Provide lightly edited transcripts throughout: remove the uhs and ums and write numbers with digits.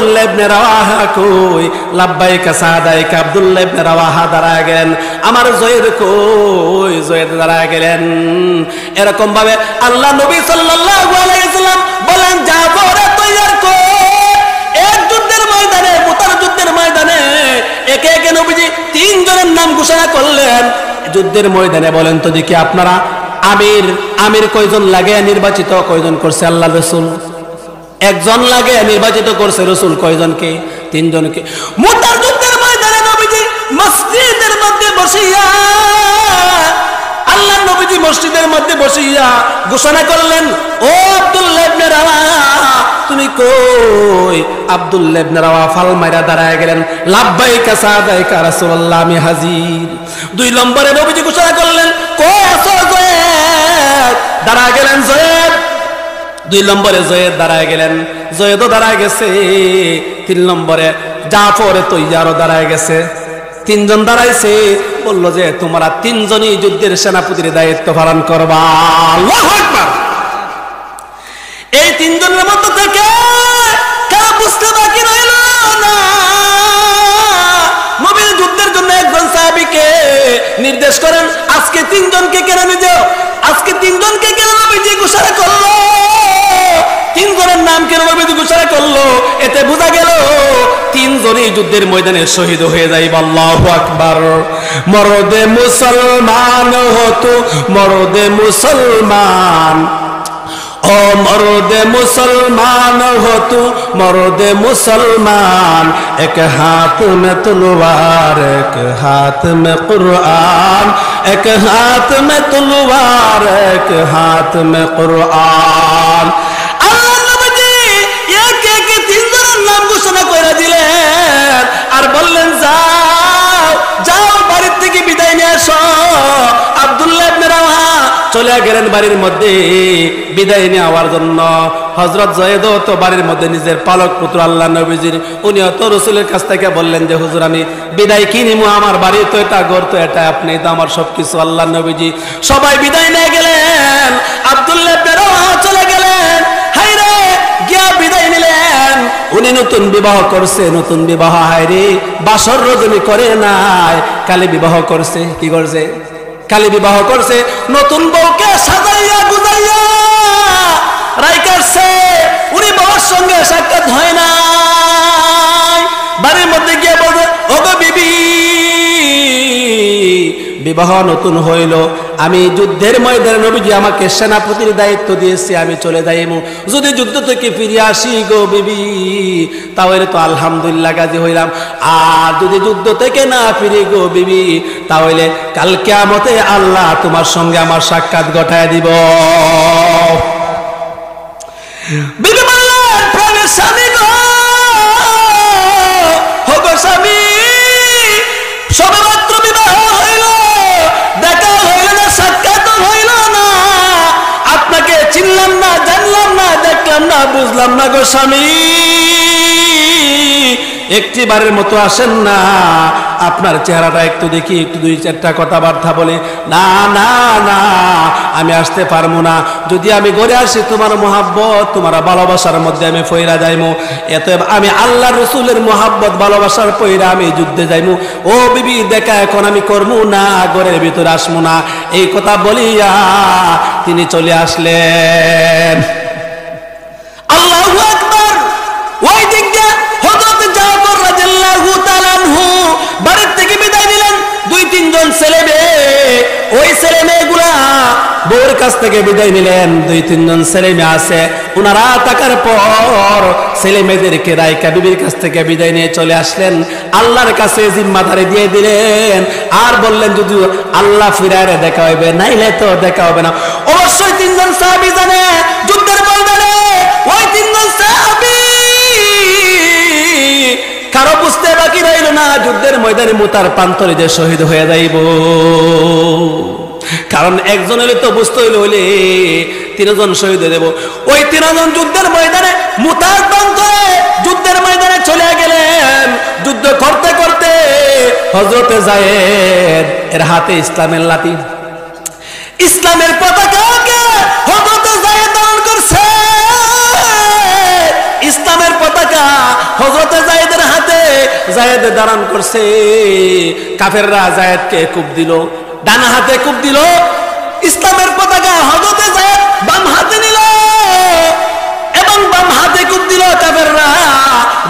আব্দুল্লাহ ইবনে রাওয়াহা কই? লাব্বাইকা সাদাইকা। আব্দুল্লাহ ইবনে রাওয়াহা দাঁড়ায় গেলেন। আমার জয়েদ কই? জয়েদ দাঁড়ায় গেলেন। এরকম ভাবে আল্লাহ নবী সাল্লাল্লাহু আলাইহি ওয়াসাল্লাম বলেন, জাফর তৈয়ার কর। এক যুদ্ধের ময়দানে, মুতার যুদ্ধের ময়দানে একে একে নবীজি তিনজনের নাম ঘোষণা করলেন। যুদ্ধের ময়দানে বলেন তো দেখি আপনারা, আমির কয়জন লাগে? নির্বাচিত কয়জন করছে আল্লাহ রাসূল? একজন লাগে। নির্বাচিত করছে রাসূল কয়জনকে? তিনজনকে। মুতার যুদ্ধের ময়দানে নবীজি মসজিদের মধ্যে বসিয়া, আল্লাহ নবীজি মসজিদের মধ্যে বসিয়া ঘোষণা করলেন, ও আব্দুল্লাহ ইবনে রাওয়াহা তুমি কই? আব্দুল্লাহ ইবনে রাওয়াহা ফাল মাইরা দাঁড়ায় গেলেন, লাব্বাইকা সাদাইকা রাসূলুল্লাহ, আমি হাজির। 2 নম্বরে নবীজি ঘোষণা করলেন, কই আছো জয়েদ? দাঁড়ায় গেলেন জয়েদ। 2 নম্বরে জয়েদ দাঁড়ায় গেলেন, জয়েদও দাঁড়ায় গেছে। 3 নম্বরে জাফর তৈয়ারও দাঁড়ায় গেছে। 3 জন দাঁড়াইছে। বললো যে তোমরা 3 জনই যুদ্ধের সেনাপতির দায়িত্ব পালন করবা। আল্লাহু আকবার। এই 3 জনের মধ্য থেকে কেউ বুঝতে বাকি রইল না। নবীর যুদ্ধের জন্য একজন সাহাবীকে নির্দেশ করেন, আজকে 3 জনকে কেন নিয়ে, আজকে 3 জনকে কেন নবীজি ঘোষণা করলো? 3 জনের নাম কেন নবীজি ঘোষণা করলো? এতে বোঝা গেল 3 জনই যুদ্ধের ময়দানে শহীদ হয়ে যাইবে। আল্লাহু আকবার। মরদে মুসলমান হতো, মরদে মুসলমান, ও মরদে মুসলমান हो तू, मर्दे मुसलमान, एक हाथ में तलवार एक हाथ में कुरान, एक हाथ में तलवार एक हाथ में कुरान। আল্লাহ নবী একে একে 3 জনের নাম ঘোষণা করে দিলেন আর বললেন, যাও যাও বাড়ির থেকে বিদায় নিয়ে আসো। আব্দুল্লাহ ইবনে রাওয়াহা চলে গেলেন বাড়ির মধ্যে বিদায় নেওয়ার জন্য। হযরত জয়েদ তো বাড়ির মধ্যে নিজের পালক পুত্র আল্লাহ নবীজির, উনিও তো রাসূলের কাছ থেকে বললেন যে হুজুর আমি বিদায় কি নিমু, আমার বাড়ি তো এটা, ঘর তো এটা, আপনি তো আমার সবকিছু। আল্লাহ নবীজি সবাই বিদায় নিয়ে গেলেন। আব্দুল্লাহ ইবনে রাওয়াহা চলে গেলেন। হায়রে গিয়া বিদায় নিলেন। উনি নতুন বিবাহ করছে, নতুন বিবাহ, হায়রে বাসর রজনী করে নাই, কালে বিবাহ করছে। কি করছে? কালে বিবাহ করছে। নতুন বউকে সাজাইয়া গুজাইয়া রাইকারছে। উনি বাবার সঙ্গে সাক্ষাৎ হয় না। বাড়ির মধ্যে গিয়ে বলবে, ওগো বিবি, বিবাহ নতুন হইল, আমি যুদ্ধের ময়দানে নবীজি আমাকে সেনাপতির দায়িত্ব দিয়েছে, আমি চলে যাইমু। যদি যুদ্ধ থেকে ফিরে আসি গো বিবি, তাহলে তো আলহামদুলিল্লাহ গাজী হইলাম। আর যদি যুদ্ধ থেকে না ফিরে গো বিবি, তাহলে কাল কিয়ামতে আল্লাহ তোমার সঙ্গে আমার সাক্ষাৎ ঘটায় দিব। বিবি বললেন, প্রাণের স্বামী গো, হগো স্বামী, সবেমাত্র বিবাহ হইল, দেখা হইল না, সাক্ষাৎ হইল না, আপনাকে চিনলাম না, জানলাম না, দেখলাম না, বুঝলাম না গো স্বামী। একটি বারের মতো আসেন না, আপনার চেহারাটা একটু দেখি, একটু 2-4টা কথাবার্তা বলে। না না না, আমি আসতে পারবো না। যদি আমি ঘরে আসি তোমার মোহাব্বত, তোমার ভালোবাসার মধ্যে আমি ফইরা যাইমু। এত আমি আল্লাহ রসুলের মোহাব্বত ভালোবাসার পইরা আমি যুদ্ধে যাইমু। ও বিবি দেখা এখন আমি করবো না, ঘরের ভিতরে আসবো না। এই কথা বলিয়া তিনি চলে আসলেন। আল্লাহু আকবার। ওই দিক দিয়ে হযরত জাফর রাদিয়াল্লাহু তাআলা আনহু বাড়ি থেকে বিদায় নিলেন। 2-3 জন ছেলে মেয়ে, ওই ছেলে মেয়েগুলা বউর কাছ থেকে বিদায় নিলেন। 2-3 জন ছেলে মেয়ে আছে, ওনারা থাকার পর ছেলে মেয়েদেরকে রাইকা বিবির কাছ থেকে বিদায় নিয়ে চলে আসলেন। আল্লাহর কাছে জিম্মাদারি দিয়ে দিলেন আর বললেন, যদি আল্লাহ ফিরায় দেখা হইবে, নাইলে তো দেখা হবে না। অবশ্যই 3 জন সাহাবী জানে যুদ্ধের ময়দানে ওই 3 জন সাহাবী কারো বুঝতে বাকি রইল না, যুদ্ধের ময়দানে মুতার প্রান্তরে যে শহীদ হয়ে যাইব। কারণ একজন হলে তো বুঝতে হইলে 3 জন শহীদ হয়ে দেব। ওই 3 জন যুদ্ধের ময়দানে মুতার প্রান্তরে যুদ্ধের ময়দানে চলে গেলেন। যুদ্ধ করতে করতে হযরতে যায়েদ এর হাতে ইসলামের লাঠি, ইসলামের পতাকাকে হযরতে যায়েদ ধারণ করছে। ইসলামের পতাকা হযরত জায়েদ ধারণ করছে। কাফেররা জায়েদকে কূপ দিল, ডান হাতে কূপ দিল, ইসলামের পতাকা হযরতে জায়েদ বাম হাতে নিল এবং বাম হাতে কূপ দিল। কাফেররা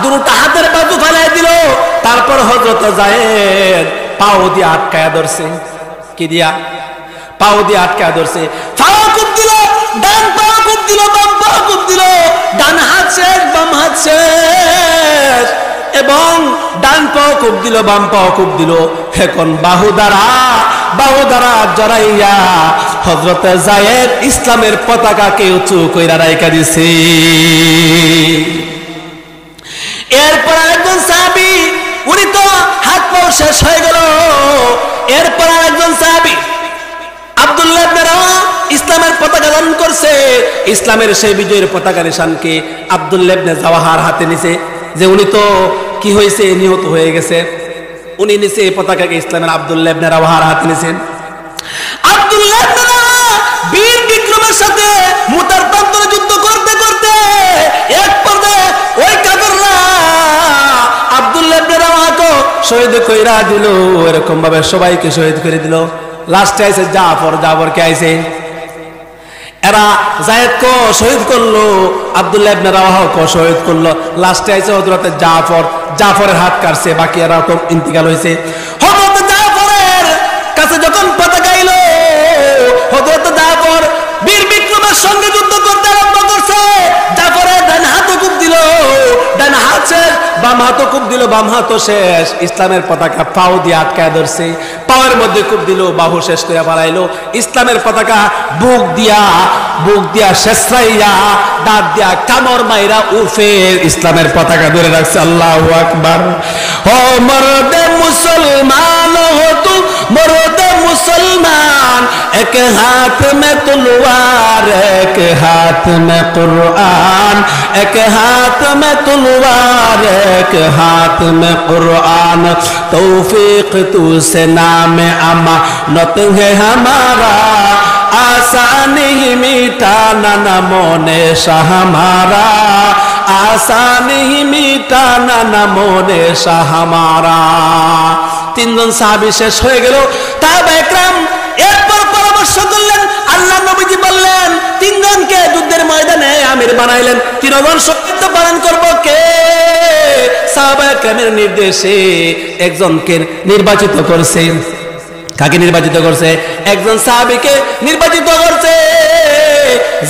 দুটো হাতের বাজু ফেলাই দিল। তারপর হযরতে জায়েদ পাও দিয়ে আটকায়া ধরছে। কি দিয়া? পাও দিয়ে আটকায়া ধরছে। পাও কূপ দিল, ডান পাও কূপ দিল, বাম পাও কূপ দিল। ডান হাত শেষ, বাম হাত শেষ, এবং ডান পাও কূপ দিল, বাম পাও কূপ দিল। এখন বাহু দ্বারা জড়াইয়া হযরতে জায়েদ ইসলামের পতাকাকে উঁচু কইরা রাইখা দিছে। এরপর একজন সাহাবী, উনি তো হাত পাও শেষ হয়ে গেল। এরপর একজন সাহাবী আব্দুল্লাহ ইবনে রাওয়াহা ইসলামের পতাকা ধারণ করছে। ইসলামের সেই বিজয়ের পতাকা নিশানকে আব্দুল্লাহ ইবনে রাওয়াহার হাতে নিছে, যে উনি তো কি হয়েছে, নিহত হয়ে গেছে। উনি নিছে এই পতাকাকে, ইসলামের আব্দুল্লাহ ইবনে রাওয়াহার হাতে নিছেন। আব্দুল্লাহ ইবনে রাওয়াহা বীর বিক্রমের সাথে মুতার প্রান্তরে যুদ্ধ করতে করতে এক পর্যায়ে ওই কাফেররা আব্দুল্লাহ ইবনে রাওয়াহাকে শহীদ কইরা দিল। এরকম ভাবে সবাইকে শহীদ করে দিল। লাস্টে আইছে জাফরকে আইছে, এরা জায়েদকে শহীদ করলো, আব্দুল্লাহ ইবনে রাওয়াহাকে শহীদ করলো। লাস্টে আইছে হযরতে জাফরের হাত কাটছে, বাকি এরা তো ইন্তিকাল হয়েছে। হযরতে জাফরের কাছে যখন পতাকা এলো, হযরতে জাফর বীর বিক্রমের সঙ্গে যুদ্ধ করতে আরম্ভ করছে। জাফরের ডান হাতে কূপ দিল, ডান হাত শেষ, বাম হাতে কূপ দিল, বাম হাতও শেষ। ইসলামের পতাকা পাও দিয়ে আটকায় ধরছে। পাওয়ের মধ্যে কূপ দিল, বাহু শেষ করে পালাইলো। ইসলামের পতাকা বুক দিয়া শেষরাইয়া দাঁত দিয়া কামড় মাইরা উফে ইসলামের পতাকা ধরে রাখছে। আল্লাহু আকবার। ও মরদে মুসলমান হো তু মরদে মুসলমান, এক হাত মে তলোয়ার এক হাত মে কুরআন, এক হাত মে তলোয়ার এক হাত মে কুরআন, তৌফीक तुझसे नाम अमानत है हमारा, आसानी ही मिटाना नमो नेशा हमारा, आसानी ही मिटाना नमो नेशा हमारा। তিনজন সাহাবী শেষ হয়ে গেল। সাহাবায়ে কেরাম এরপর পরামর্শ করলেন। আল্লাহ নবীজি বললেন, তিনজনকে যুদ্ধের ময়দানে আমির বানাইলেন। তিনজন শহীদ পালন করব কে? সাহাবায়ে কেরামের নির্দেশে একজনকে নির্বাচিত করছে। কাকে নির্বাচিত করছে? একজন সাহাবীকে নির্বাচিত করছে,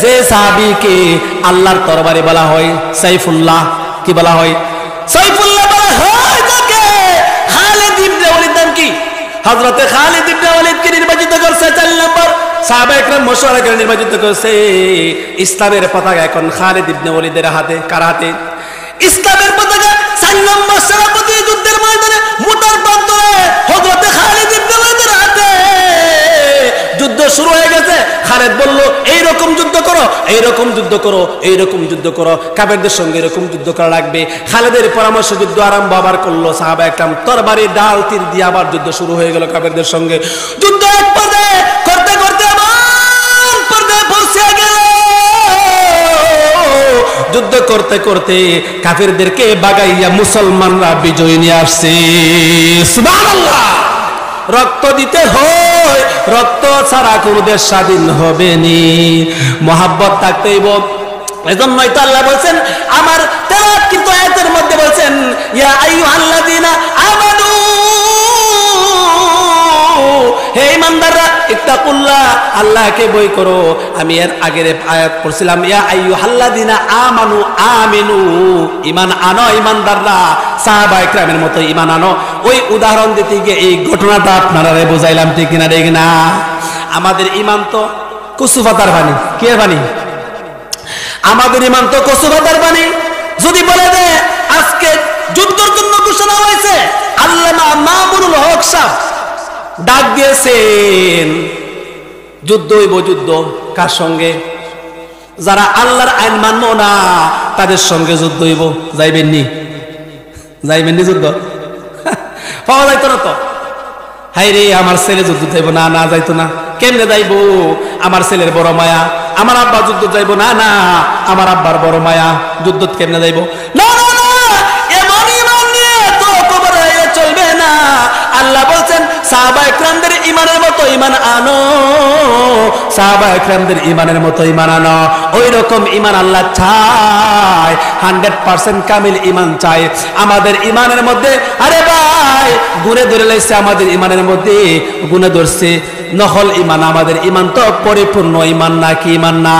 যে সাহাবীকে আল্লাহর তরবারি বলা হয় সাইফুল্লাহ। কি বলা হয়? সাইফুল্লাহ বলা হয় তাকে। খালিদ ইবনে ওয়ালিদ নাম কি? হযরতে খালিদ ইবনে ওয়ালিদকে নির্বাচিত করছে 4 নম্বর। সাহাবায়ে কেরাম মশওয়ারা করে নির্বাচিত করছে। ইসলামের পতাকা এখন খালিদ ইবনে ওয়ালিদের হাতে। কার হাতে? ইসলামের পতাকা 4 নম্বর সেনাপতি যুদ্ধের ময়দানে মুতার প্রান্তরে হযরতে খালিদ ইবনে ওয়ালিদের হাতে। যুদ্ধ শুরু হয়ে গেছে। খালিদ বলল, এইরকম যুদ্ধ করো, এইরকম যুদ্ধ করো, এইরকম যুদ্ধ করো, কাফেরদের সঙ্গে এরকম যুদ্ধ করা লাগবে। খালিদের পরামর্শ যুদ্ধ আরম্ভ আবার করলো। সাহাবায়ে কেরাম তরবারি ডাল তীর দিয়ে আবার যুদ্ধ শুরু হয়ে গেল কাফেরদের সঙ্গে। যুদ্ধ এক পর্যায়ে করতে করতে আবার পর্যায়ে পৌঁছে গেল। যুদ্ধ করতে করতে কাফেরদেরকে বাগাইয়া মুসলমানরা বিজয় নিয়ে আসছে। সুবহানাল্লাহ। রক্ত দিতে হয়, রক্ত ছাড়া কোন দেশ স্বাধীন হবে নি। মোহাব্বত থাকতে হইব। এজন্যই তো আল্লাহ বলেন, আমার তেলাওয়াত কিন্তু আয়াতের মধ্যে বলেন, ইয়া আইয়ুহাল্লাযীনা আমানু, হে ঈমানদাররা, ইত্তাকুল্লাহ, আল্লাহকে ভয় করো। আমি এর আগের আয়াত পড়ছিলাম, ইয়া আইয়ুহাল্লাযীনা আমানু আমিনু, ঈমান আনো ঈমানদাররা, সাহাবায়ে কেরামের মতো ঈমান আনো। ওই উদাহরণ দিতে গিয়ে এই ঘটনাটা আপনারা বুঝাইলাম, ঠিক না? ঠিক না? আমাদের ঈমান তো কচু পাতার পানি। কি এর পানি? আমাদের ঈমান তো কচু পাতার পানি। যদি বলে দে আজকে যুদ্ধের জন্য ঘোষণা হয়েছে, আল্লামা মামুনুল হক সাহেব ডাক দিয়েছেন, যুদ্ধ হইব। যুদ্ধ কার সঙ্গে? যারা আল্লাহর আইন মানবো না তাদের সঙ্গে যুদ্ধ হইব। যাইবেননি? যাইবেননি যুদ্ধ? পাওয়া যাইতো না তো। হাই রে, আমার ছেলে যুদ্ধ যাইব না, না যাইতো না। কেমনে যাইব? আমার ছেলের বড় মায়া। আমার আব্বা যুদ্ধ যাইব না, না আমার আব্বার বড় মায়া। যুদ্ধ কেমনে যাইব? না না না, এমন ঈমান নিয়ে তো কবর সাহাবায়ে কেরামদের ঈমানের মতো ঈমান আনো, সাহাবায়ে কেরামদের ঈমানের মতো ঈমান আনো। ওই রকম ঈমান আল্লাহ চায়, 100% কামিল ঈমান চায় আমাদের ঈমানের মধ্যে। আরে ভাই গুণে ধরে লাইছে আমাদের ঈমানের মধ্যে, গুণে ধরছে নকল ঈমান। আমাদের ঈমান তো পরিপূর্ণ ঈমান না, কি ঈমান না?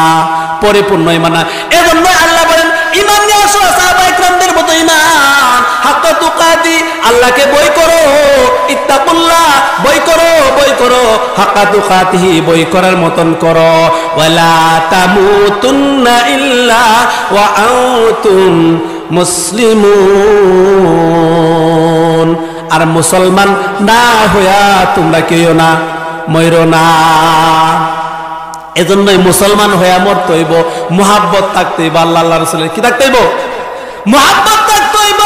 পরিপূর্ণ ঈমান না। এজন্য আল্লাহ বলেন ঈমান নিয়ে আসো সাহাবায়ে কেরামদের মতো ঈমান, হাক্কা তুকাতি, আল্লাহকে বই করো, ইত্তাকুল্লাহ বই করো, বই করো, হাক্কা তুকাতিহি বই করার মতন করো। ওয়ালা তামুতুন্না ইল্লা ওয়া আনতুম মুসলিমুন। আর মুসলমান না হইয়া তোমরা কেউ না মইরো না। এজন্যই মুসলমান হইয়া মরতে হইব, মুহাব্বত থাকতে হইব, আল্লাহ আল্লাহ রাসূলের কি থাকতে হইব? মুহাব্বত থাকতে হইব।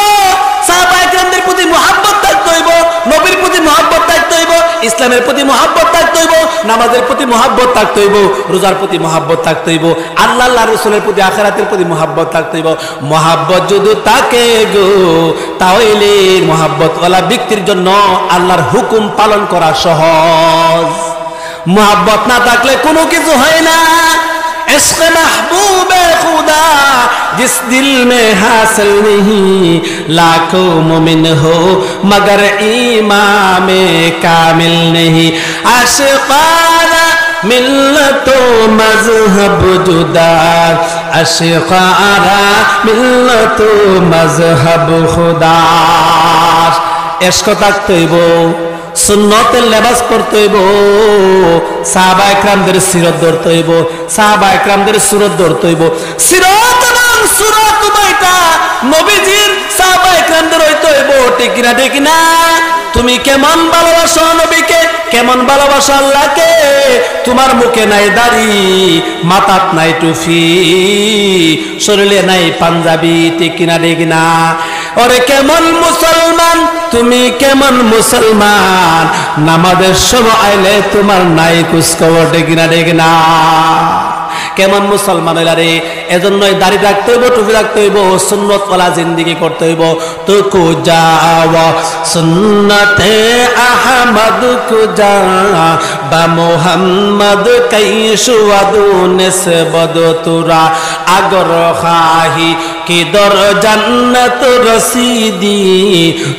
সাহাবায়ে কেরামদের প্রতি মুহাব্বত থাকতে হইব, নবীর প্রতি মুহাব্বত থাকতে হইব, ইসলামের প্রতি মুহাব্বত থাকতে হইব, নামাজের প্রতি মুহাব্বত থাকতে হইব, রোজার প্রতি মুহাব্বত থাকতে হইব, আল্লাহ আল্লাহ রাসূলের প্রতি, আখিরাতের প্রতি মুহাব্বত থাকতে হইব। মুহাব্বত যদি থাকে গো তাহলে মুহাব্বত ওয়ালা ব্যক্তির জন্য আল্লাহর হুকুম পালন করা সহজ। মুহাব্বত না থাকলে কোনো কিছু হয় না। इश्क़ महबूब खुदा जिस दिल में हासिल नहीं, लाखों मुमिन हो मगर ईमान में कामिल नहीं। आशिक़ाना मिल्लतो मज़हब जुदा, आशिक़ाना मिल्लतो मज़हब खुदा। इश्क़ থাকতে হইব, সুন্নতের লেবাস পরতে হইব, সাহাবায়ে কেরামদের সিরত ধরতে হইব, সাহাবায়ে কেরামদের সুরত ধরতে হইব। সিরত এবং সুরত উভয়টা নবীজির সাহাবায়ে কেরামদের হইতে হইব, ঠিক না? ঠিক না? তুমি কেমন ভালোবাসো নবীকে, কেমন ভালোবাসো আল্লাহকে? তোমার মুখে নাই দাড়ি, মাথাত নাই টুপি, শরীরে নাই পাঞ্জাবি, ঠিক না? ঠিক না? ওরে কেমন মুসলমান তুমি, কেমন মুসলমান? নামাজের সময় আইলে তোমার নাই কুসখবর, ঠিক না? ঠিক না? কেমন মুসলমান হইলা রে? এজন্যই দাড়ি রাখতে হইব, টুপি রাখতে হইব, সুন্নত ওয়ালা জিন্দেগি করতে হইব। তো কুজা সুন্নতে আহমদ কুজা বা মোহাম্মদ কাইশুয়াদু নিসবত তুরা আগর খাহি কি দর জান্নাত রসিদি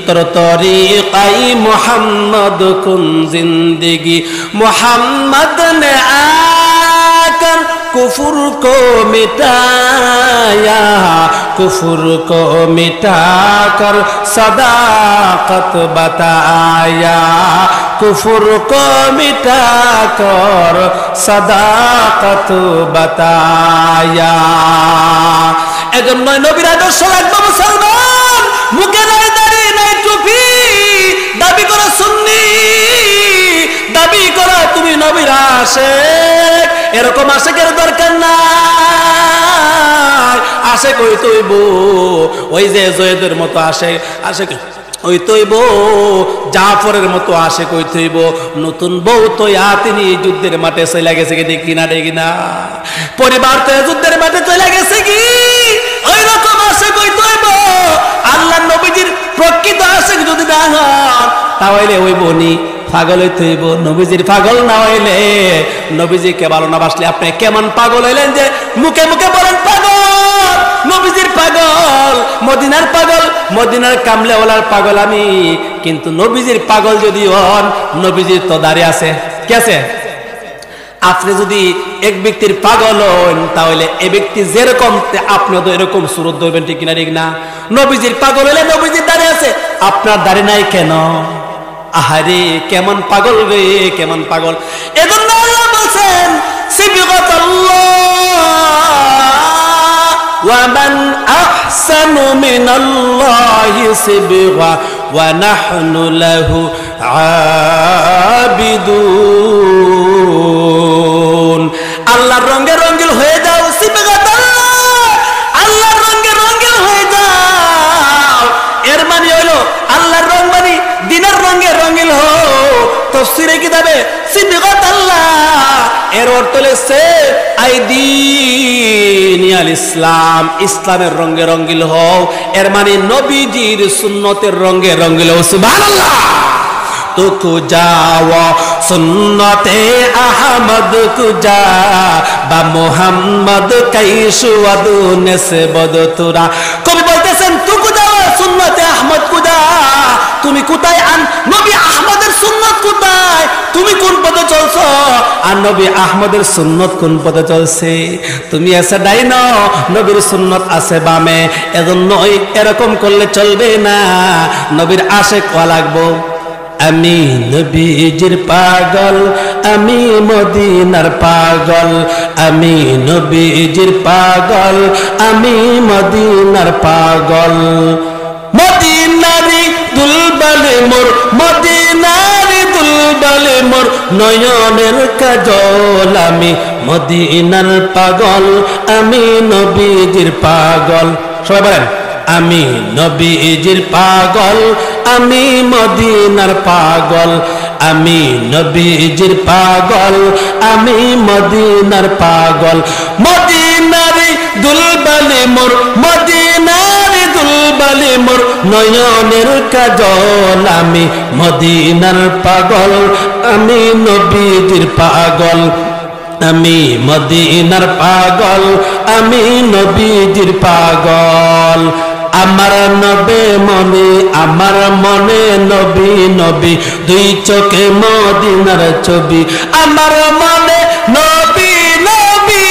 তোর তরিকাই মোহাম্মদ কুন জিন্দেগি। মোহাম্মদ নে आकर कुफर को मिटाया, कुफर को मिटाकर सदाकत बताया, कुफर को मिटाकर सदाकत बताया। এজন্যই নবীর আদর্শ লাগবে মুসলমান। মুখে নাই দাড়ি, নাই টুপি, দাবি করো সুন্নি, দাবি করো তুমি নবীর আশিক, এরকম আশিকের দরকার নাই। আশিক হইতে হইব ওই যে জয়েদের মতো আশিক, আশিক হইতে হইব জাফরের মতো আশিক হইতে হইব। নতুন বউ তো তিনি যুদ্ধের মাঠে চলে গেছে কি, দেখি না? দেখি না? পরিবার তো যুদ্ধের মাঠে চলে গেছে কি, ওই রকম আশিক হইতে হইব। আল্লাহ নবীজির প্রকৃত আশিক যদি না হন তাহলে হইব নি পাগল হইতে হইব। নবীজির পাগল না হইলে, নবীজিকে ভালো না বাসলে আপনি কেমন পাগল হইলেন যে মুখে মুখে বলেন পাগল? নবীজির পাগল, মদিনার পাগল, মদিনার কামলেওয়ালার পাগল আমি। কিন্তু নবীজির পাগল যদি হন, নবীজির তো দাঁড়িয়ে আছে, কি আছে? আপনি যদি এক ব্যক্তির পাগল হন তাহলে এই ব্যক্তি যেরকম আপনিও তো এরকম সুরত ধরবেন, ঠিক না? ঠিক না? নবীজির পাগল হলে নবীজির দাঁড়িয়ে আছে, আপনার দাঁড়িয়ে নাই কেন? আহারে কেমন পাগল রে, কেমন পাগল! এজন্য আল্লাহ বলেন সিবগাতাল্লাহ ওয়া মান আহসানু মিনাল্লাহি সিবগা ওয়া নাহনু লাহু আবিদুন। আল্লাহর রঙে রঙিন হয়ে যাও, সিবগাতাল্লাহ, আল্লাহর রঙে রঙিন হয়ে যাও। এর মানে হলো আল্লাহর রং মানে দিনের রঙে রঙিন হো। তাফসীরে কিতাবে সিবগাতাল্লাহ এর অর্থ হচ্ছে আইদিনিয়াল ইসলাম, ইসলামের রঙে রঙিন হও। এর মানে নবীজির সুন্নতের রঙে রঙিন হও। সুবহানাল্লাহ! तुकु जाओ सुन्नते अहमद कुजा बा मोहम्मद कैसु अदुने से बदतुरा कवि বলতেছেন तुकु जाओ सुन्नते अहमद कुजा তুমি কোথায় আন নবী আহমদের সুন্নাত কোথায় তুমি কোন পথে চলছো আর নবী আহমদের সুন্নাত কোন পথে চলছে তুমি এসে ডাইন নবীর সুন্নাত আছে বামে এজন্য এরকম করলে চলবে না নবীর আশিক হওয়া লাগবে আমি নবীজির পাগল আমি মদিনার পাগল আমি নবীজির পাগল আমি মদিনার পাগল মদিনারি দুলবালে মোর মদিনারি দুলবালে মোর নয়নের কাজল আমি মদিনার পাগল আমি নবীজির পাগল সবাই বলেন আমি নবীজির পাগল আমি মদিনার পাগল আমি নবীজির পাগল আমি মদিনার পাগল মদিনারি দুলবালে মোর মদিনারি দুলবালে মোর নয়নের কাজল আমি মদিনার পাগল আমি নবীজির পাগল আমি মদিনার পাগল আমি নবীজির পাগল আমার নবে মনে আমার মনে নবী নবী দুই চোখে মদিনার ছবি আমার মনে নবী নবী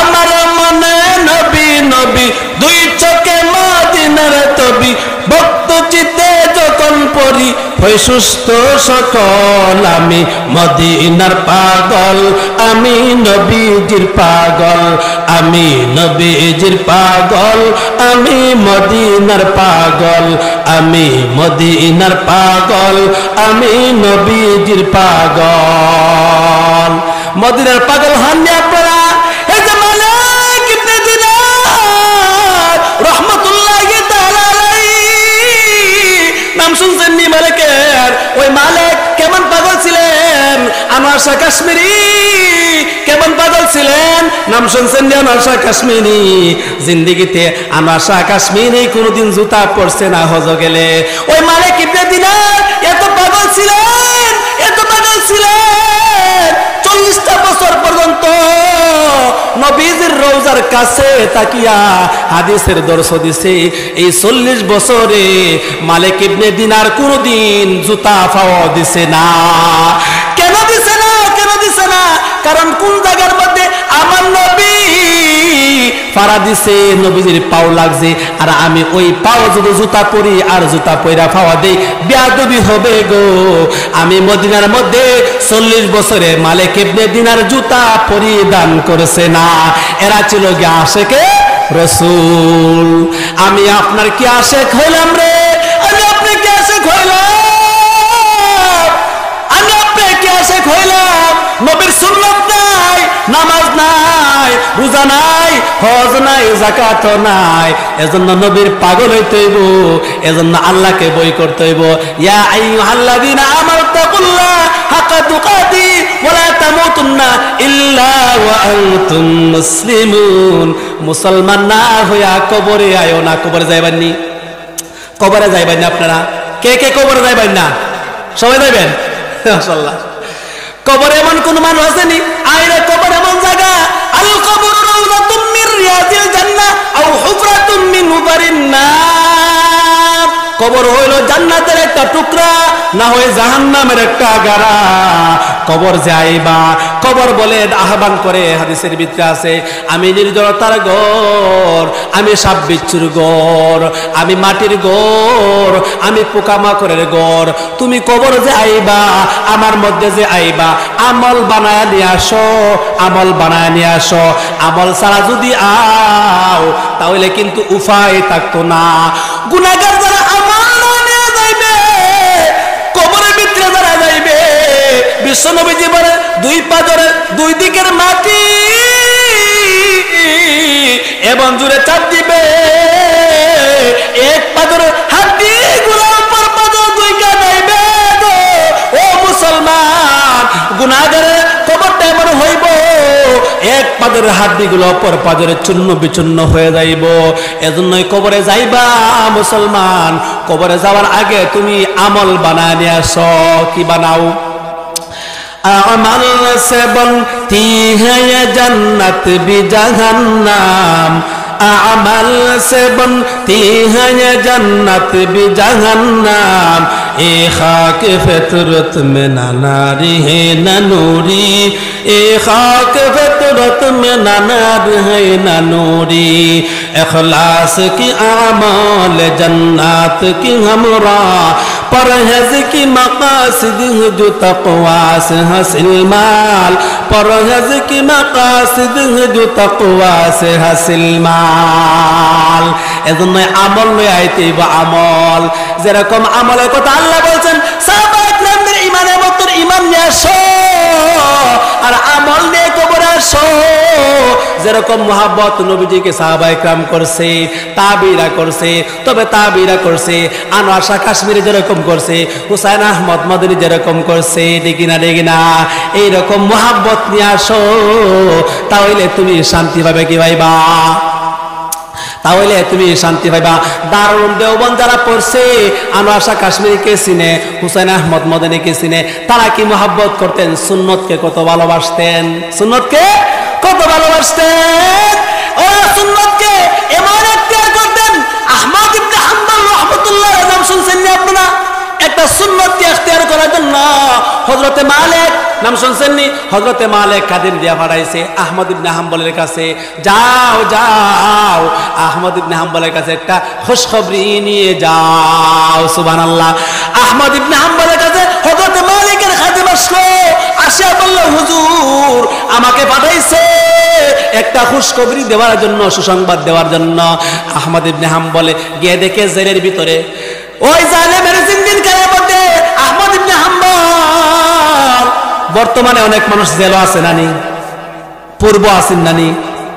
আমার মনে নবী নবী দুই চোখে মদিনার ছবি ভক্ত চিতে যখন পড়ি হয় সুস্থ সকল আমি মদিনার পাগল আমি নবীজির পাগল আমি নবীজির পাগল আমি মদিনার পাগল আমি মদিনার পাগল আমি নবীজির পাগল মদিনার পাগল হননি আপনারা এই যে মালিক ইবনে দিনার রাহমাতুল্লাহি তাআলা নাম শুনছেন নি মালিকের ওই মালিক কেমন পাগল ছিলেন আনোয়ার শাহ কাশ্মীরি কেমন পাগল ছিলেন নাম শুনছেন নি আনোয়ার শাহ কাশ্মীরি জিন্দেগিতে আনোয়ার শাহ কাশ্মীরি কোনোদিন জুতা পরছে না হজ গেলে ওই মালিক ইবনে দিনার এত পাগল ছিলেন এত পাগল ছিলেন 40টা বছর পর্যন্ত নবীজির রওজার কাছে তাকিয়া হাদিসের দর্শ দিছে এই 40 বছরে মালিক ইবনে দিনার কোনদিন জুতা পাওয়া দিছে না কেন দিছে না কেন দিছে না কারণ কোন জায়গার মধ্যে আমার নবী ফারা দিছে নবীজির পাও লাগছে আর আমি ওই পাও যদি জুতা পরি আর জুতা পয়রা পাওয়া দেই বেয়াদবি হবে গো আমি মদিনার মধ্যে 40 বছরে মালিক ইবনে দিনার জুতা পরিধান করেছে না এরা ছিল কি আশিকে রাসূল আমি আপনার কি আশিক হইলাম রে আমি আপনি কি আশিক হইলাম আমি আপনি কি আশিক হইলাম নবীর সুন্নাত নাই নামাজ নাই রোজা নাই হজ নাই যাকাত নাই এজন্য নবীর পাগল হইতে হইব এজন্য আল্লাহকে বই করতে হইব ইয়া আইয়ুহাল্লাযীনা আমানু তাকুল্লাহ হাক্কা তুকাতি ওয়া লা তামুতুন্না ইল্লা ওয়া আনতুম মুসলিমুন মুসলমান না হইয়া কবরে আয়ো না কবরে যাইবেন নি কবরে যাইবেন না আপনারা কে কে কবরে যাইবেন না সবাই যাইবেন মাশাআল্লাহ কবরে এমন কোন মানুষ আসেনি আইরে কবর এমন জায়গা আল কবর রাউযাতুম মির রিয়াজিল জান্নাহ আও হুফরাতুম মিন হুফারিন নার কবর হইল জান্নাতের একটা টুকরা না হয় জাহান্নামের একটা গাড়া কবর যাইবা কবর বলে আহ্বান করে হাদিসের ভিতরে আছে আমি নির্জনতার ঘর আমি সাপ বিচ্ছুর ঘর আমি মাটির ঘর আমি পোকামাকড়ের ঘর তুমি কবর যে আইবা আমার মধ্যে যে আইবা আমল বানায় নিয়ে আসো আমল বানায় নিয়ে আসো আমল ছাড়া যদি আও তাহলে কিন্তু উপায় থাকতো না গুনাহগার যারা আমল নিয়ে যাইবে কবরের ভিতরে যারা যাইবে বিশ্বনবীজি বলে দুই পা ধরে দুই দিকের মাটি এবং জুড়ে চাপ দিবে এক পা ধরে হাড্ডি গুলার পর পা ধরে দুই কা যাইবে ও মুসলমান গুনাহগারের কবরটা এমন হইব এক পাদের হাড্ডিগুলো অপর পাজরে চূর্ণ বিচূর্ণ হয়ে যাইব। এজন্যই কবরে যাইবা মুসলমান, কবরে যাওয়ার আগে তুমি আমল বানায় নিয়ে আসো। কি বানাও? আমল সে বনতি হ্যায় জান্নাত বি জাহান্নাম, আমল से बनती है ये जन्नत भी जहन्नम। ए खाक फितरत में ना नारी है ना नूरी, ए खाक फितरत में ना नारी है ना नूरी। इखलास की आमाल जन्नत की हमरा, परहेज की मकासद है जो तक़वा से हासिल माल, परहेज की मकासद है जो तक़वा से हासिल माल। এজন্য আমল লই আইতেইবা আমল। যেরকম আমলের কথা আল্লাহ বলছেন সাহাবায়ে কেরামদের ঈমানের মতো ঈমান নিয়ে আসো আর আমল নিয়ে কবরে আসো। যেরকম মুহাব্বত নবীজিকে সাহাবায়ে কেরাম করছে, তাবিরা করছে, তবে তাবিরা করছে আনোয়ার শাহ কাশ্মীরি যেরকম করছে, হুসাইন আহমদ মদনী যেরকম করছে, দেখিনা দেখিনা এইরকম মুহাব্বত নিয়ে আসো। তাহলে তুমি শান্তি পাবে। কি পাইবা? তাহলে তুমি শান্তি পাইবা। দারুল দেওবন্দ যারা পড়ছে আনোয়ার শাহ কাশ্মীরিকে চিনে, হুসাইন আহমদ মদনীকে চিনে, তারা কি মুহাব্বত করতেন? সুন্নতকে কত ভালোবাসতেন, সুন্নতকে কত ভালোবাসতেন। ও সুন্নতকে এমন এখতিয়ার করতেন। আহমদ ইবনে হাম্বল রাহমাতুল্লাহ নাম শুনছেন না আপনারা? একটা সুন্নতকে এখতিয়ার করার জন্য হযরতে মালিক নাম শুনছেন নি? হযরতে মালিক খাদিম দিয়া পাঠাইছে আহমদ ইবনে হাম্বলের কাছে, যাও যাও আহমদ ইবনে হাম্বলের কাছে একটা খুশখবরি নিয়ে যাও। সুবহানাল্লাহ। আহমদ ইবনে হাম্বলের কাছে হযরতে মালিকের খাদিম আসলো, আসিয়া বলল হুজুর আমাকে পাঠাইছে একটা খুশখবরি দেওয়ার জন্য, সুসংবাদ দেওয়ার জন্য। আহমদ ইবনে হাম্বলে গিয়ে দেখে জেলের ভিতরে ওই জালেমের জিন্দিন কারার মধ্যে আহমদ ইবনে হাম্বল। বর্তমানে অনেক মানুষ জেল আছে নানি, পূর্ব আছেন নানি।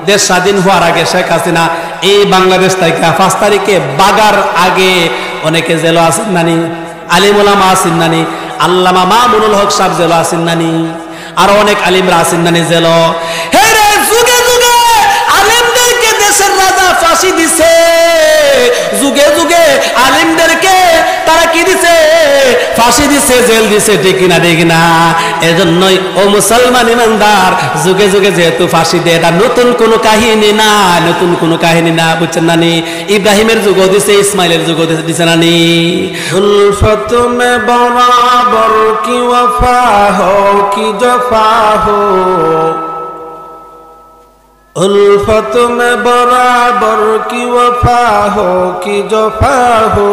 দেশ স্বাধীন হওয়ার আগে শেখ হাসিনা এই বাংলাদেশ থেকে 5 তারিখে বাগার আগে অনেকে জেল আছেন নানি, আলিম ওলামা আছেন নানি, আল্লামা মামুনুল হক সাহেব জেল আছেন নানি, আরো অনেক আলিমরা আছেন নানি জেল। হে রে যুগে যুগে আলিমদেরকে দেশের রাজা ফাঁসি দিছে, যুগে যুগে আলিমদেরকে তারা কি দিছে? ফাঁসি দিছে, জেল দিছে। ঠিক না ঠিক না? এজন্যই ও মুসলমান ইমানদার, যুগে যুগে যেহেতু ফাঁসি দেয়, এটা নতুন কোনো কাহিনী না, নতুন কোনো কাহিনী না, বুঝছেন নানি? ইব্রাহিমের যুগও দিছে, ইসমাইলের যুগও দিছে নানি। উলফত মে বরাবর কি ওয়াফা হো কি জফা হো, उल्फत में बराबर की वफा हो कि जफा हो,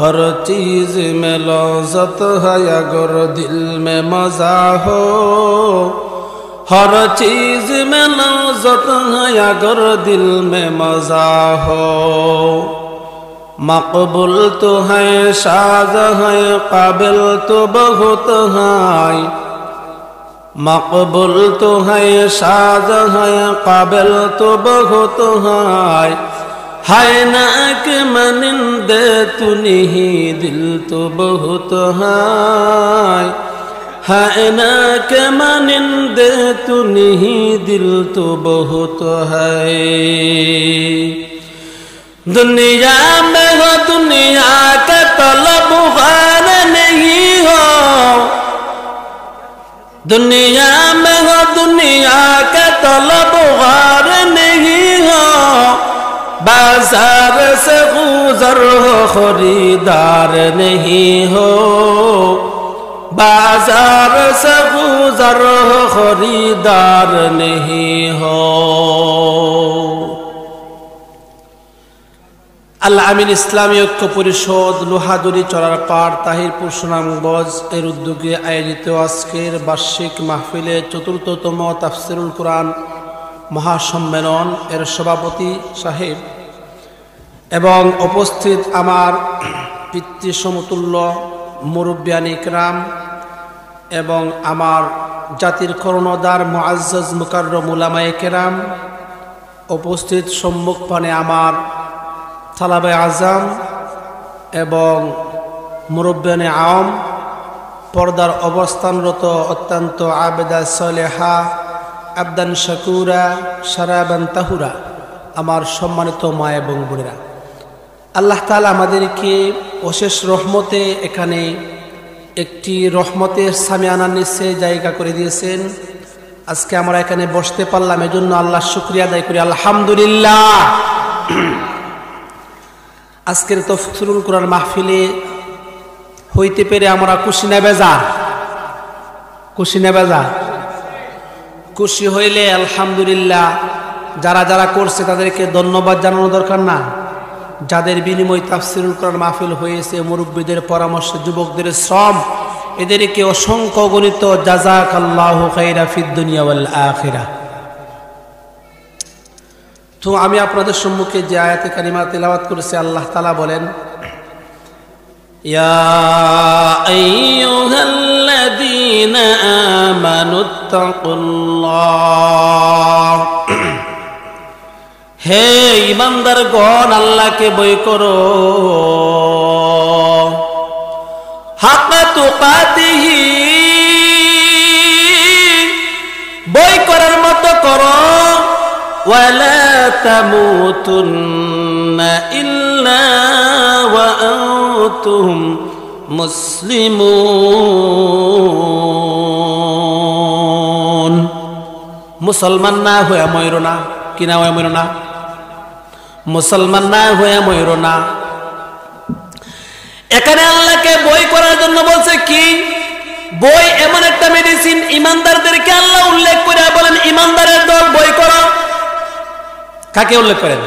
हर चीज में लौज़त है अगर दिल में मज़ा हो, हर चीज में लौज़त है अगर दिल में मज़ा हो। मकबूल तो है शाज़ है काबिल तो बहुत है, मकबूल तो है शाद है काबिल तो बहुत है ना कि मनिंदे तू नहीं दिल तो बहुत है ना कि मनिंदे तू नहीं दिल तो बहुत है। दुनिया में हो दुनिया के तलबगार नहीं हो, दुनिया में हो दुनिया के तलबगार नहीं हो, बाजार से गुजर हो खरीदार नहीं हो, बाजार से गुजर हो खरीदार नहीं हो। আল আমিন ইসলামী ঐক্য পরিষদ লোহাদুরি চড়ারপাড় তাহিরপুর সুনামগঞ্জ এর উদ্যোগে আয়োজিত আজকের বার্ষিক মাহফিলে ৪র্থতম তাফসিরুল কোরআন মহাসম্মেলন এর সভাপতি সাহেব এবং উপস্থিত আমার পিতৃ সমতুল্য মুরব্বিয়ান ইকরাম এবং আমার জাতির কর্ণধার মুআজ্জাজ মুকাররম উলামায়ে কেরাম, উপস্থিত সম্মুখপানে আমার তালাবে আজম এবং মুরব্বিয়ানে আওয়াম, পর্দার অবস্থানরত অত্যন্ত আবেদা সালেহা আবদান শাকুরা শারাবান তাহুরা। আমার সম্মানিত মা এবং বোনেরা, আল্লাহ তাআলা আমাদেরকে অশেষ রহমতে এখানে একটি রহমতের সামিয়ানার নিচে জায়গা করে দিয়েছেন। আজকে আমরা এখানে বসতে পারলাম, এজন্য আল্লাহর শুকরিয়া আদায় করি, আলহামদুলিল্লাহ। আজকের তাফসীরুল কুরআন মাহফিলে হইতে পেরে আমরা খুশি না বেজার? খুশি না বেজার? খুশি হইলে আলহামদুলিল্লাহ। যারা যারা করছে তাদেরকে ধন্যবাদ জানানো দরকার না? যাদের বিনিময় তাফসীরুল কুরআন মাহফিল হয়েছে, মুরব্বীদের পরামর্শ, যুবকদের শ্রম, এদেরকে অসংখ্য গণিত জাযাকাল্লাহু খাইরা ফিদ দুনিয়া ওয়াল আখিরাহ। তো আমি আপনাদের সম্মুখে যে আয়াতে কারিমা তেলাওয়াত করেছি, আল্লাহ তাআলা বলেন, ইয়া আইয়ুহাল্লাযীনা আমানুত্তাকুল্লাহ, হে ঈমানদারগণ আল্লাহকে ভয় করো, হাক্কা তুকাতিহি, ভয় করার মতো করো, ওয়ালা তামুতুন্না ইল্লা ওয়া আনতুম মুসলিমুন। মুসলমান না হয়ে মরো না, কি না হয়ে মরো না, মুসলমান না হয়ে মরো না। এখানে আল্লাহকে বই করার জন্য বলছে কি? বই এমন একটা মেডিসিন, ইমানদারদেরকে আল্লাহ উল্লেখ করে বলেন ইমানদারের দল বই করো। কাকে উল্লেখ করেন?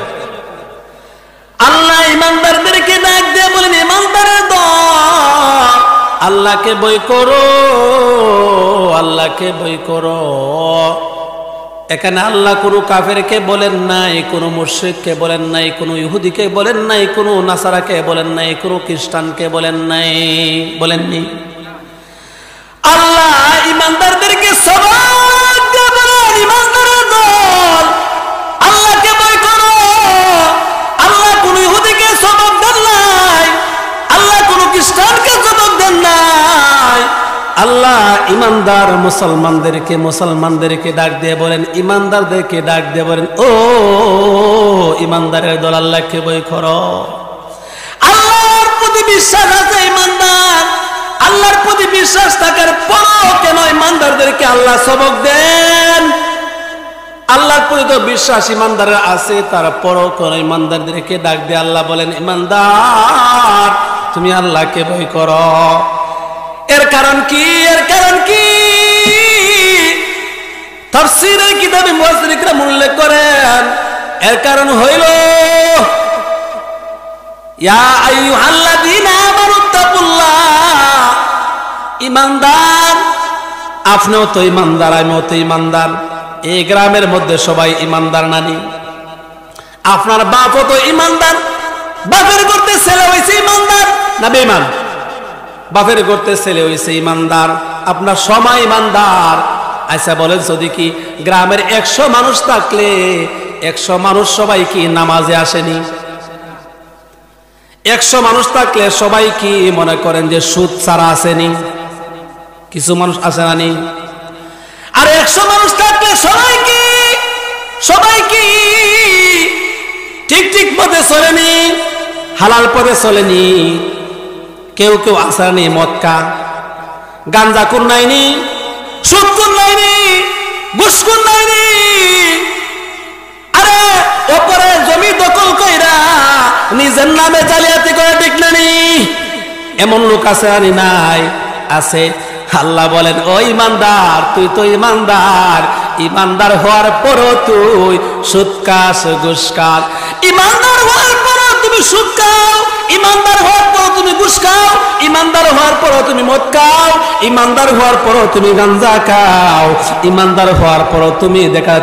আল্লাহ ইমানদারদেরকে ডাক দিয়ে বলেন ইমানদারের দল আল্লাহকে বই করো, আল্লাহকে বই করো। এখানে আল্লাহ কোনো কাফেরকে বলেন নাই, কোনো মুশরিককে বলেন নাই, কোনো ইহুদিকে বলেন নাই, কোনো নাসারাকে বলেন নাই, কোনো খ্রিস্টানকে বলেন নাই, বলেননি। আল্লাহ ইমানদারদেরকে সবাই বলেন ইমানদারের দল আল্লাহকে ভয় করো। আল্লাহ কোনো ইহুদিকে সবক দেন নাই, আল্লাহ কোনো খ্রিস্টানকে সবক দেন নাই। আল্লাহ ইমানদার মুসলমানদেরকে ডাক দিয়ে বলেন, ইমানদারদেরকে ডাক দিয়ে বলেন, ও ইমানদারের দল আল্লাহকে ভয় করো। আল্লাহর প্রতি বিশ্বাস আছে ইমানদার, আল্লাহর প্রতি বিশ্বাস থাকার পরও কেন ইমানদারদেরকে আল্লাহ সবক দেন? আল্লাহর প্রতি তো বিশ্বাস ইমানদারের আছে, তারপরও কোন ইমানদারদেরকে ডাক দিয়ে আল্লাহ বলেন ইমানদার তুমি আল্লাহকে ভয় করো। এর কারণ কি? এর কারণ কি? তাফসীরের কিতাবে মুফাসসিররা উল্লেখ করেন, এর কারণ হইল ইয়া আইয়ুহাল্লাযীনা আমানুত্তাকুল্লাহ, ইমানদার, আপনিও তো ইমানদার, আমিও তো ইমানদার, এই গ্রামের মধ্যে সবাই ইমানদার নানি। আপনার বাপও তো ইমানদার, বাপের করতে ছেলে হয়েছে ইমানদার না বেঈমান? বাপের করতে ছেলে হয়েছে ইমানদার, আপনার সবাই ইমানদার। আচ্ছা বলেন, যদি কি গ্রামের 100 মানুষ থাকলে 100 মানুষ সবাই কি নামাজে আসেনি? 100 মানুষ থাকলে সবাই কি মনে করেন যে সুদ ছাড়া আসেনি? কিছু মানুষ আসে নানি? আর 100 মানুষ থাকলে সবাই কি ঠিক পথে চলেনি, হালাল পথে চলেনি? কেউ কেউ আসেনি মদকা, গাঞ্জা কোন নাইনি, সুদ কোন নাইনি, ঘুষ কোন নাইনি, আরে ওপরে জমি দখল কইরা নিজের নামে জালিয়াতি করে, ঠিক নানি? এমন লোক আছে আনি নাই? আছে। আল্লাহ বলেন ও ইমানদার, তুই তো ইমানদার, ইমানদার হওয়ার পরও তুই সুদ খাস, ঘুষ খাস। ইমানদার হওয়ার পরও তুমি সুদ খাও, ইমানদার হওয়ার পরও তুমি ঘুষ খাও, ইমানদার হওয়ার পরও তুমি মদ খাও, ইমানদার হওয়ার পরও তুমি গাঞ্জা খাও, ইমানদার হওয়ার পরও তুমি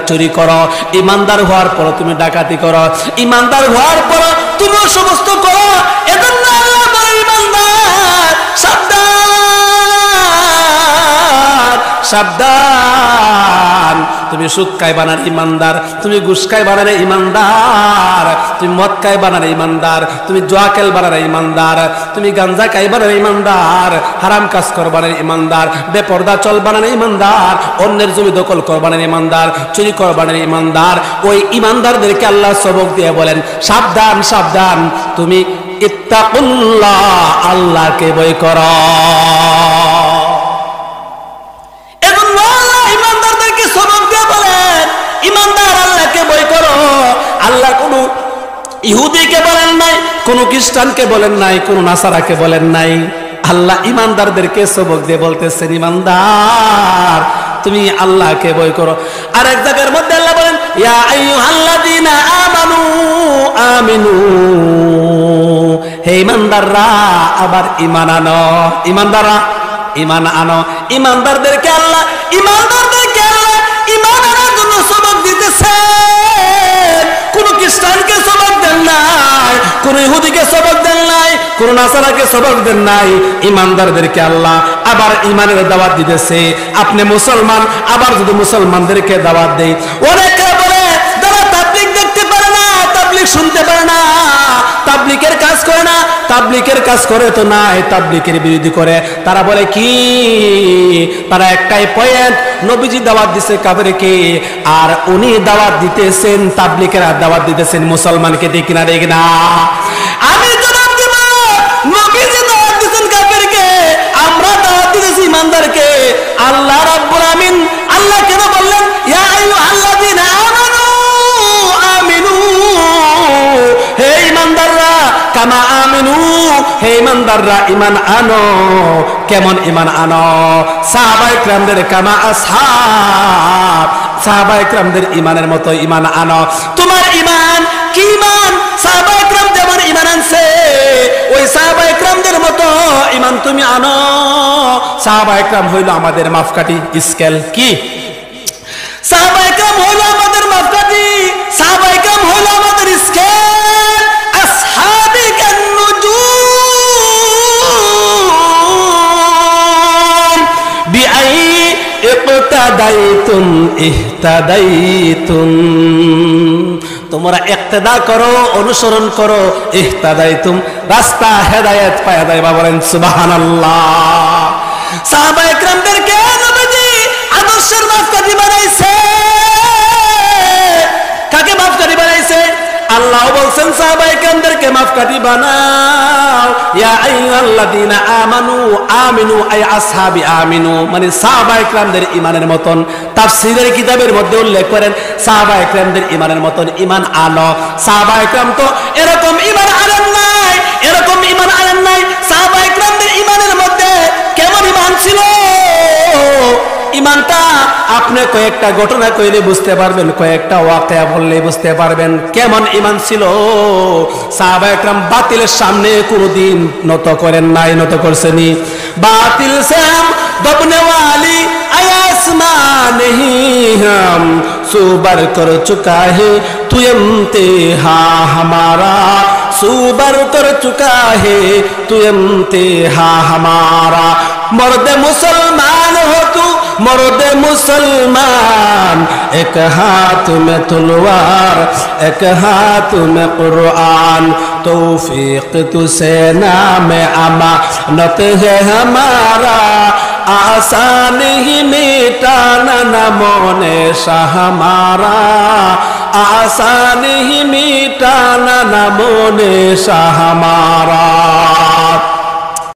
চুরি করো, ইমানদার হওয়ার পরও তুমি ডাকাতি করো, ইমানদার হওয়ার পরও তুমি সমস্ত করো। এজন্য আল্লাহ বলে ইমানদার সাবধান, সাবধান, তুমি সুদ খাইবা না ইমানদার, তুমি ঘুষ খাইবা না ইমানদার, তুমি মদ খাইবা না ইমানদার, তুমি জুয়া খেলবা না ইমানদার, তুমি গাঞ্জা খাইবা না ইমানদার, হারাম কাজ করবা না ইমানদার, বেপরদা চলবা না ইমানদার, অন্যের জমি দখল করবা না ইমানদার, চুরি করবা না ইমানদার। ওই ইমানদারদেরকে আল্লাহ সবক দিয়ে বলেন সাবধান সাবধান, তুমি ইত্তাকুল্লাহ, আল্লাহকে ভয় করো। এখন আল্লাহ ইমানদারদেরকে সবক দিয়ে বলেন ইমানদার আল্লাহকে ভয় করো। আল্লাহ কোনো ইহুদিকে বলেন নাই, কোন খ্রিস্টানকে বলেন নাই, কোন নাসারাকে বলেন নাই, আল্লাহ ইমানদারদেরকে সবক দিয়ে বলতেছেন ইমানদার তুমি আল্লাহকে ভয় করো। আর এক জায়গার মধ্যে আল্লাহ বলেন ইয়া আইয়ুহাল্লাযীনা আমানু আমিনু, হে ইমানদাররা আবার ঈমান আনো, ইমানদাররা ঈমান আনো। ইমানদারদেরকে আল্লাহ ঈমান আনার জন্য সবক দিতেছেন। কোন খ্রিস্টানকে সবক দেন নাই, কোন ইহুদিকে সবক দেন নাই, কোন নাসারাকে সবক দেন নাই, ইমানদারদেরকে আল্লাহ আবার ঈমানের দাওয়াত দিতেছে। আপনি মুসলমান, আবার যদি মুসলমানদেরকে দাওয়াত দেই, অনেকে বলে যারা তাবলীগ দেখতে পারে না, তাবলীগ শুনতে পারে না, তাবলীগের কাজ করে না, তাবলীগের কাজ করে তো নাই, তাবলীগের বিরোধী করে। তারা বলে কি, তারা একটাই পয়েন্ট, নবীজি দাওয়াত দিছে কাফেরকে, আর উনি দাওয়াত দিতেছেন, তাবলীগেরা দাওয়াত দিতেছেন মুসলমানকে। ঠিক না ঠিক না? আমি জবাব দেব, নবীজি দাওয়াত দিতেছেন কাফেরকে, আমরা দাওয়াত দিতেছি ইমানদারকে। আল্লাহ রাব্বুল আমিন আল্লাহ কেন বললেন ইয়া আইয়ুহাল্লাযীনা আমানু আমিনু, হে ইমানদাররা কামা আমিনু, হে ইমানদাররা ঈমান আনো। কেমন ঈমান আনো? সাহাবায়ে কিরামদের কামা আসহাব, সাহাবায়ে কিরামদের ঈমানের মতো ঈমান আনো। তোমার ঈমান কি ঈমান? সাহাবায়ে কিরাম যেমন ঈমান আনছে, ওই সাহাবায়ে কিরামদের মতো ঈমান তুমি আনো। সাহাবায়ে কিরাম হইল আমাদের মাপকাঠি, স্কেল। কি? সাহাবায়ে কিরাম হইল আমাদের মাপকাঠি, সাহাবায়ে কিরাম হইল আমাদের স্কেল। আসহাবি কান নুজুম বিআই ইক্তাদাইতুম ইহতাদাইতুম, তোমরা ইক্তেদা করো, অনুসরণ করো, ইহতাদাইতুম, রাস্তা হেদায়েত পায়া যাইবা। বলেন সুবহানাল্লাহ। সাহাবায়ে কিরামদেরকে নবীজি আদর্শের মাপকাঠি বানাইছে। কাকে মাপকাঠি বানাইছে? আল্লাহ বলছেন সাহাবায়ে কিরামদেরকে মাপকাঠি বানাও। ইয়া আইয়ুহাল্লাযীনা আমানু আমিনু, আই আসহাবি আমিনু, মানে সাহাবায়ে কিরামদের ঈমানের মতন। তাফসীরের কিতাবের মধ্যে উল্লেখ করেন সাহাবায়ে কিরামদের ঈমানের মতন ঈমান আনো। সাহাবায়ে কিরাম তো এরকম ঈমান আনেন নাই, এরকম ঈমান আনেন নাই। সাহাবায়ে কিরামদের ঈমানের মধ্যে কেমন ঈমান ছিল? ঈমানটা আপনি কয়েকটা ঘটনা কইলে বুঝতে পারবেন, কয়েকটা ওয়াকিয়া বললে বুঝতে পারবেন কেমন ঈমান ছিল। সাহাবায়ে কিরাম বাতিলের সামনে কোনোদিন নত করেন নাই, নত করছেনি। বাতিল সে হাম দবনে ওয়ালি आसमां नहीं हम सुबर कर चुका है तू इम्तिहा हमारा, सुबर कर चुका है तू इम्तिहा हमारा। मर्द मुसलमान हो तू मर्द मुसलमान, एक हाथ में तलवार एक हाथ में कुरान, तौफीक तुझसे नाम अमानत है हमारा, आसान ही मिटाना नमोने शाह हमारा, आसान ही मिटाना नमोने शाह हमारा।